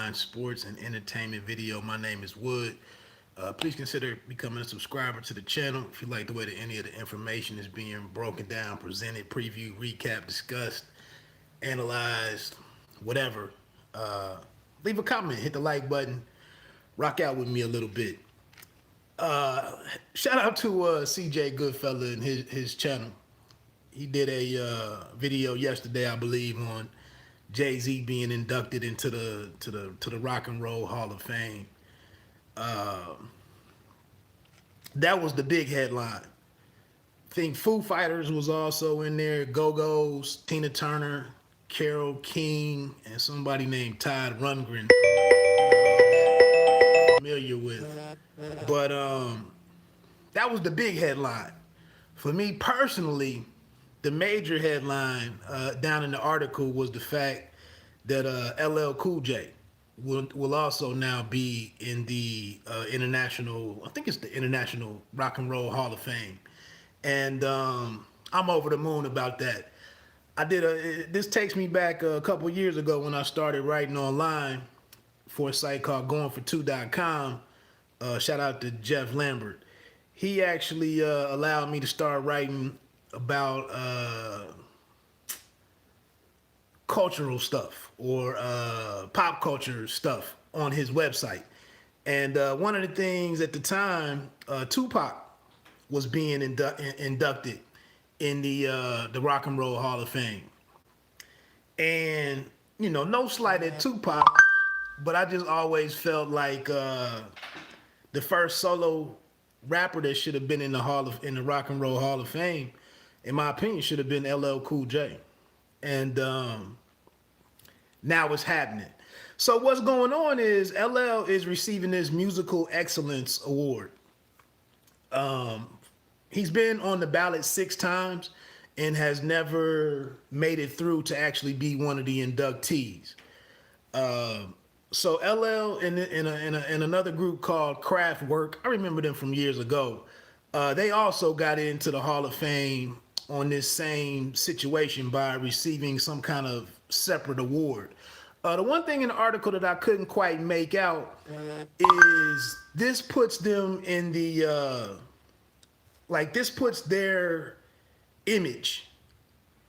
online sports and entertainment video. My name is Wood. Please consider becoming a subscriber to the channel if you like the way that any of the information is being broken down, presented, previewed, recap, discussed, analyzed, whatever. Leave a comment, hit the like button, rock out with me a little bit. Shout out to CJ Goodfella and his channel. He did a video yesterday, I believe, on Jay-Z being inducted into the Rock and Roll Hall of Fame. That was the big headline. I think Foo Fighters was also in there, Go-Go's, Tina Turner, Carole King, and somebody named Todd Rundgren. Familiar with, but that was the big headline. For me personally, the major headline down in the article was the fact that LL Cool J will also now be in the international, I think it's the International Rock and Roll Hall of Fame. And I'm over the moon about that. This takes me back a couple years ago when I started writing online for a site called goingfor2.com. Shout out to Jeff Lambert. He actually allowed me to start writing about cultural stuff or pop culture stuff on his website. And one of the things at the time, Tupac was being inducted in the Rock and Roll Hall of Fame. And, you know, no slight at Tupac, but I just always felt like the first solo rapper that should have been in the Rock and Roll Hall of Fame, in my opinion, should have been LL Cool J. And now it's happening. So what's going on is LL is receiving this Musical Excellence Award. He's been on the ballot 6 times and has never made it through to actually be one of the inductees. So LL and another group called Kraftwerk, I remember them from years ago. They also got into the Hall of Fame on this same situation by receiving some kind of separate award. The one thing in the article that I couldn't quite make out is this puts them in the this puts their image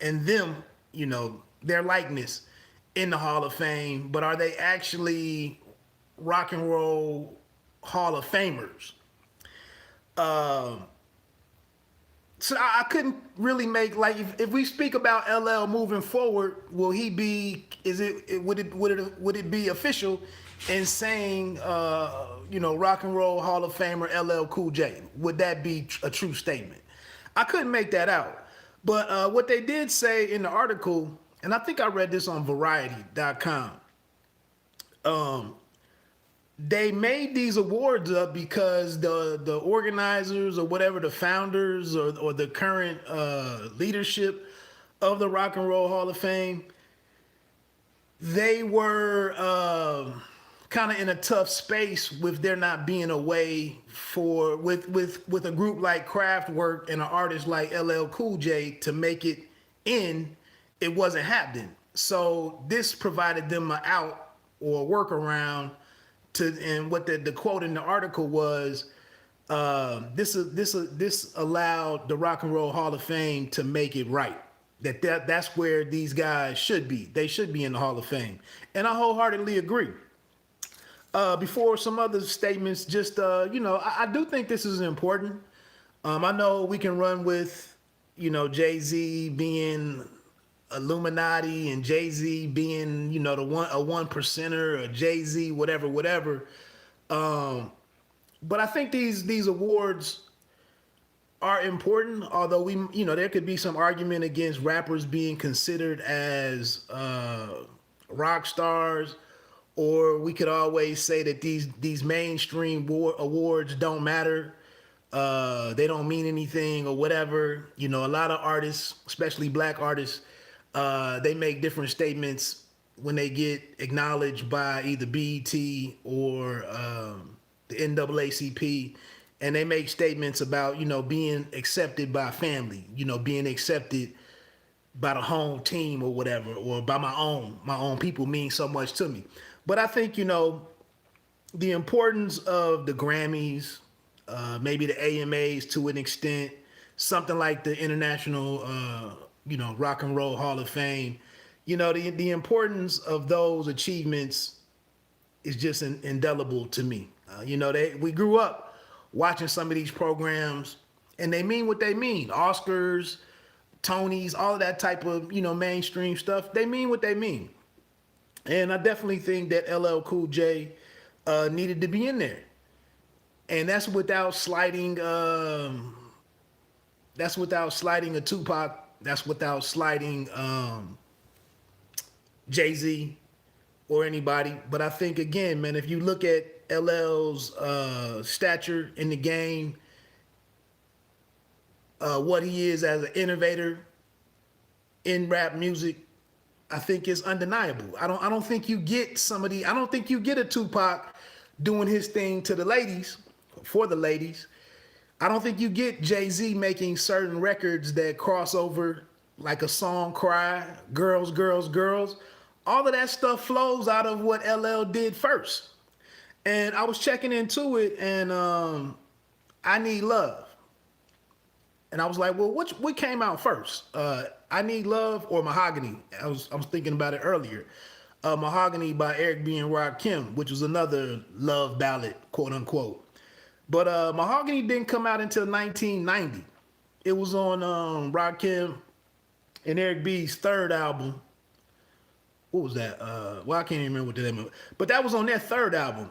and them, you know, their likeness in the Hall of Fame, but are they actually Rock and Roll Hall of Famers? So I couldn't really make, like, if we speak about LL moving forward, will he be? Would it be official in saying, you know, Rock and Roll Hall of Famer LL Cool J? Would that be a true statement? I couldn't make that out. But what they did say in the article, and I think I read this on Variety.com. They made these awards up because the organizers or whatever, the founders or the current leadership of the Rock and Roll Hall of Fame, they were kind of in a tough space with there not being a way for with a group like Kraftwerk and an artist like LL Cool J to make it in. It wasn't happening. So this provided them an out or a workaround. And what the quote in the article was, this allowed the Rock and Roll Hall of Fame to make it right. That's where these guys should be. They should be in the Hall of Fame. And I wholeheartedly agree. Before some other statements, just, you know, I do think this is important. I know we can run with, you know, Jay-Z being Illuminati and Jay-Z being, you know, a one percenter or Jay-Z, whatever. But I think these awards are important, although you know, there could be some argument against rappers being considered as rock stars, or we could always say that these mainstream awards don't matter. They don't mean anything or whatever. You know, a lot of artists, especially black artists, they make different statements when they get acknowledged by either BET or the NAACP, and they make statements about, you know, being accepted by family, you know, being accepted by the home team or whatever, or by my own people mean so much to me. But I think, the importance of the Grammys, maybe the AMAs to an extent, something like the International, Rock and Roll Hall of Fame, the importance of those achievements is just indelible to me. We grew up watching some of these programs, and they mean what they mean. Oscars, Tonys, all of that type of, mainstream stuff, they mean what they mean. And I definitely think that LL Cool J needed to be in there. And that's without sliding a Tupac. That's without sliding Jay-Z or anybody. But I think, again, man, if you look at LL's stature in the game, what he is as an innovator in rap music, I think is undeniable. I don't think you get I don't think you get a Tupac doing his thing to the ladies, for the ladies. I don't think you get Jay-Z making certain records that cross over, like a song Cry, Girls, Girls, Girls. All of that stuff flows out of what LL did first. And I was checking into it, and I Need Love. And I was like, well, what came out first? I Need Love or Mahogany? I was thinking about it earlier. Mahogany by Eric B. and Rakim, which was another love ballad, quote unquote. But Mahogany didn't come out until 1990. It was on Rakim and Eric B.'s third album. What was that? I can't even remember what the name of it. But that was on their third album.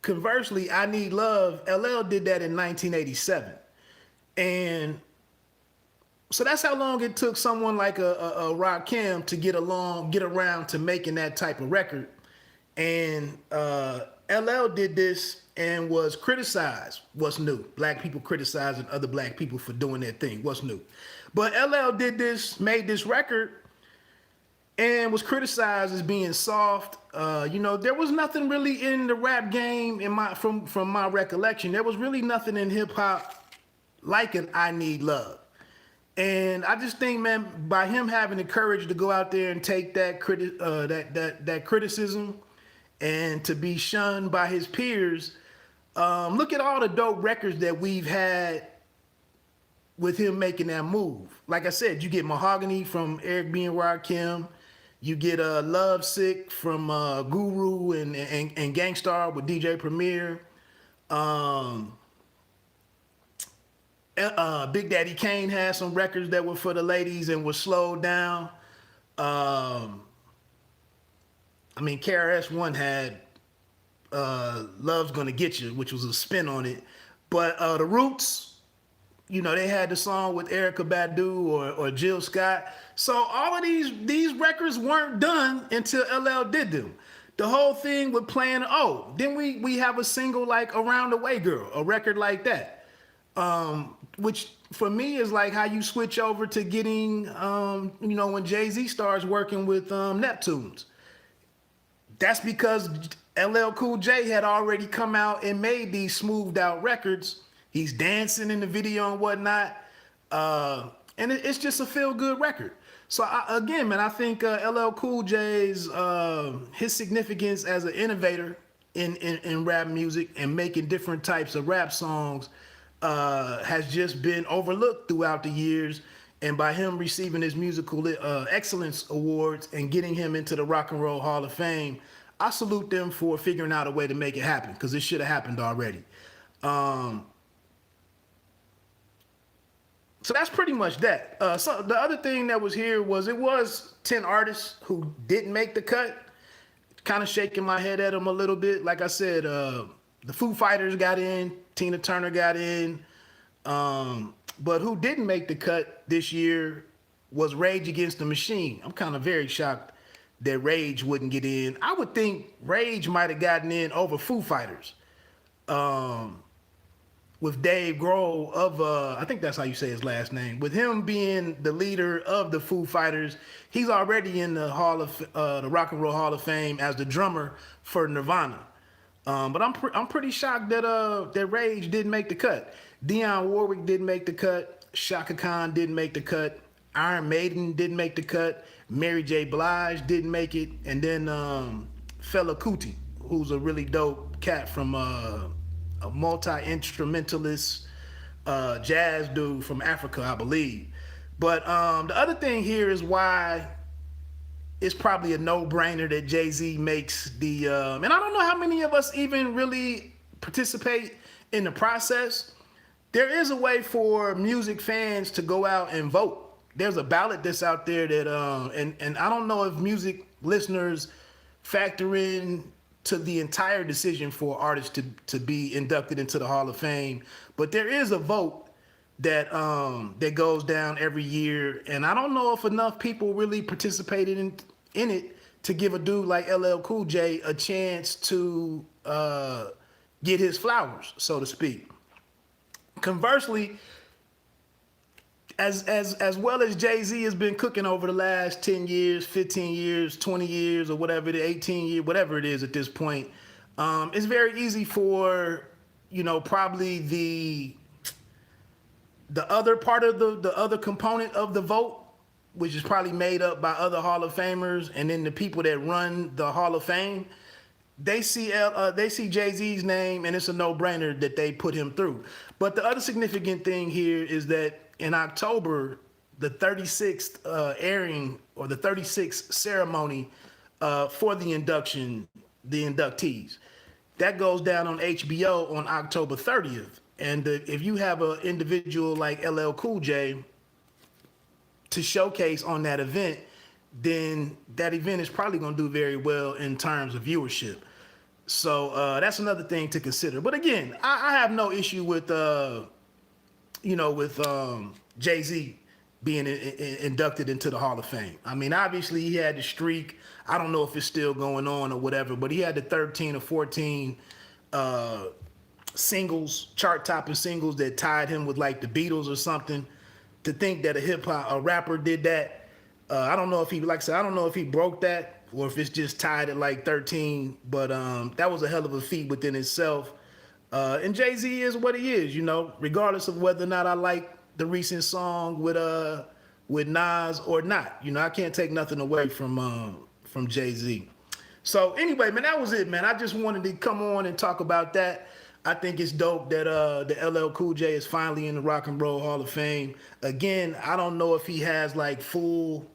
Conversely, I Need Love, LL did that in 1987. And so that's how long it took someone like a Rakim to get around to making that type of record. And LL did this and was criticized. What's new? Black people criticizing other black people for doing their thing. What's new? But LL did this, made this record, and was criticized as being soft. There was nothing really in the rap game from my recollection. There was really nothing in hip hop like an I Need Love. And I just think, man, by him having the courage to go out there and take that criticism and to be shunned by his peers, look at all the dope records that we've had with him making that move. Like I said, you get Mahogany from Eric B. and Rakim. You get Love Sick from Guru and Gangstar with DJ Premier. Big Daddy Kane had some records that were for the ladies and were slowed down. KRS-One had Love's Gonna Get You, which was a spin on it. But the Roots, they had the song with Erykah Badu or Jill Scott. So all of these records weren't done until LL did them. The whole thing with playing, then we have a single like Around the Way Girl, a record like that. Which for me is like how you switch over to getting, when Jay-Z starts working with Neptunes. That's because LL Cool J had already come out and made these smoothed out records. He's dancing in the video and whatnot. And it's just a feel good record. So I think LL Cool J's, his significance as an innovator in rap music and making different types of rap songs has just been overlooked throughout the years. And by him receiving his musical excellence awards and getting him into the Rock and Roll Hall of Fame, I salute them for figuring out a way to make it happen, because it should have happened already. So that's pretty much that. So the other thing that was here was it was 10 artists who didn't make the cut. Kind of shaking my head at them a little bit. Like I said, the Foo Fighters got in, Tina Turner got in. But who didn't make the cut this year was Rage Against the Machine. I'm kind of very shocked that Rage wouldn't get in. I would think Rage might have gotten in over Foo Fighters. With Dave Grohl of, I think that's how you say his last name. With him being the leader of the Foo Fighters, he's already in the the Rock and Roll Hall of Fame as the drummer for Nirvana. But I'm pretty shocked that Rage didn't make the cut. Dionne Warwick didn't make the cut. Shaka Khan didn't make the cut. Iron Maiden didn't make the cut. Mary J. Blige didn't make it. And then Fela Kuti, who's a really dope cat from a multi-instrumentalist jazz dude from Africa, I believe. But the other thing here is why it's probably a no-brainer that Jay-Z makes the and I don't know how many of us even really participate in the process. There is a way for music fans to go out and vote. There's a ballot that's out there that and I don't know if music listeners factor in to the entire decision for artists to be inducted into the Hall of Fame, but there is a vote that that goes down every year, and I don't know if enough people really participated in it to give a dude like LL Cool J a chance to get his flowers, so to speak. Conversely, as well as Jay-Z has been cooking over the last 10 years, 15 years, 20 years, or whatever, the 18 years, whatever it is at this point, it's very easy for, probably the other part of the other component of the vote, which is probably made up by other Hall of Famers, and then the people that run the Hall of Fame, they see Jay-Z's name, and it's a no-brainer that they put him through. But the other significant thing here is that in October, the 36th airing, or the 36th ceremony for the inductees, that goes down on HBO on October 30th. And if you have an individual like LL Cool J to showcase on that event, then that event is probably going to do very well in terms of viewership. So that's another thing to consider. But again, I have no issue with Jay-Z being inducted into the Hall of Fame. I mean, obviously he had the streak. I don't know if it's still going on or whatever, but he had the 13 or 14 singles, chart-topping singles that tied him with like the Beatles or something. To think that a rapper did that, I don't know if he, like I said, I don't know if he broke that or if it's just tied at like 13. But that was a hell of a feat within itself. And Jay-Z is what he is, regardless of whether or not I like the recent song with Nas or not. I can't take nothing away from Jay-Z. So anyway, man, that was it, man. I just wanted to come on and talk about that. I think it's dope that the LL Cool J is finally in the Rock and Roll Hall of Fame. Again, I don't know if he has like full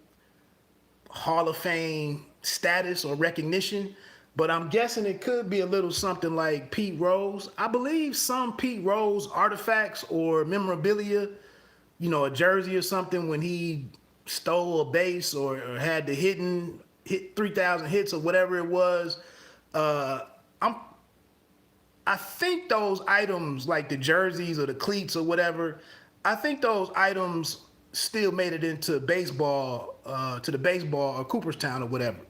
Hall of Fame status or recognition, but I'm guessing it could be a little something like Pete Rose. I believe some Pete Rose artifacts or memorabilia, a jersey or something when he stole a base or had the hit 3,000 hits or whatever it was. I think those items, like the jerseys or the cleats or whatever, I think those items still made it into baseball, to the baseball or Cooperstown or whatever.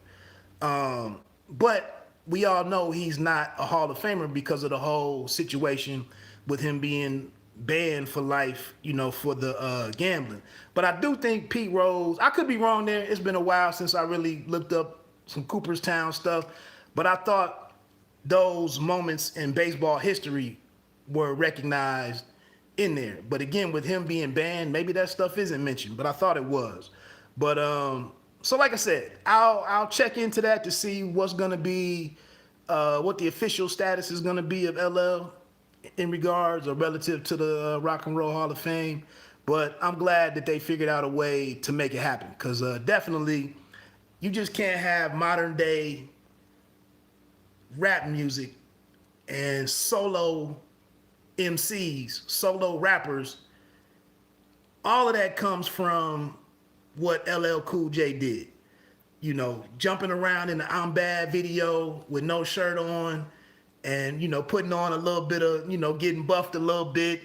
But we all know he's not a Hall of Famer because of the whole situation with him being banned for life, for the gambling. But I do think Pete Rose, I could be wrong there. It's been a while since I really looked up some Cooperstown stuff, but I thought those moments in baseball history were recognized in there. But again, with him being banned, maybe that stuff isn't mentioned, but I thought it was. But so like I said, I'll check into that to see what's going to be, what the official status is going to be of LL in regards or relative to the Rock and Roll Hall of Fame. But I'm glad that they figured out a way to make it happen, because definitely you just can't have modern day rap music and solo MCs, solo rappers. All of that comes from what LL Cool J did. Jumping around in the I'm Bad video with no shirt on and, putting on a little bit of, getting buffed a little bit,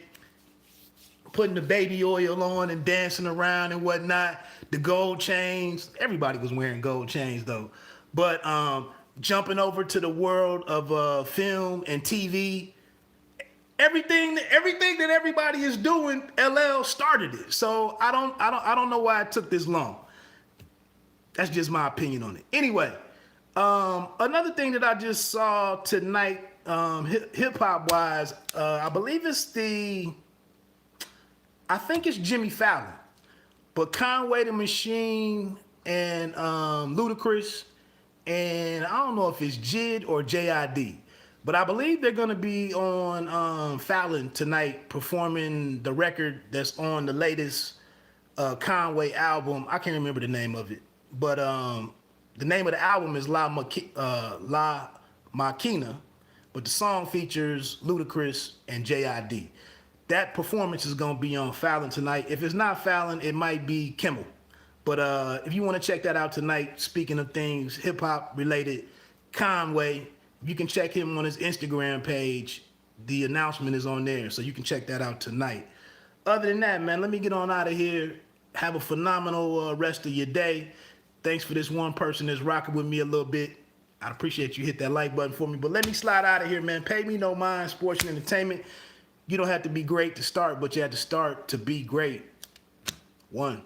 putting the baby oil on and dancing around and whatnot. The gold chains. Everybody was wearing gold chains though. But jumping over to the world of film and TV, everything that everybody is doing, LL started it. So I don't know why it took this long. That's just my opinion on it. Anyway, another thing that I just saw tonight, hip hop wise, I believe I think it's Jimmy Fallon, but Conway the Machine and Ludacris and I don't know if it's JID or JID, but I believe they're gonna be on Fallon tonight performing the record that's on the latest Conway album. I can't remember the name of it, but the name of the album is La Maquina, but the song features Ludacris and JID. That performance is gonna be on Fallon tonight. If it's not Fallon, it might be Kimmel. But if you want to check that out tonight, speaking of things hip hop related, Conway, you can check him on his Instagram page. The announcement is on there, so you can check that out tonight. Other than that, man, let me get on out of here. Have a phenomenal rest of your day. Thanks for this one person that's rocking with me a little bit. I'd appreciate you hit that like button for me. But let me slide out of here, man. Pay me no mind, sports and entertainment. You don't have to be great to start, but you have to start to be great. One.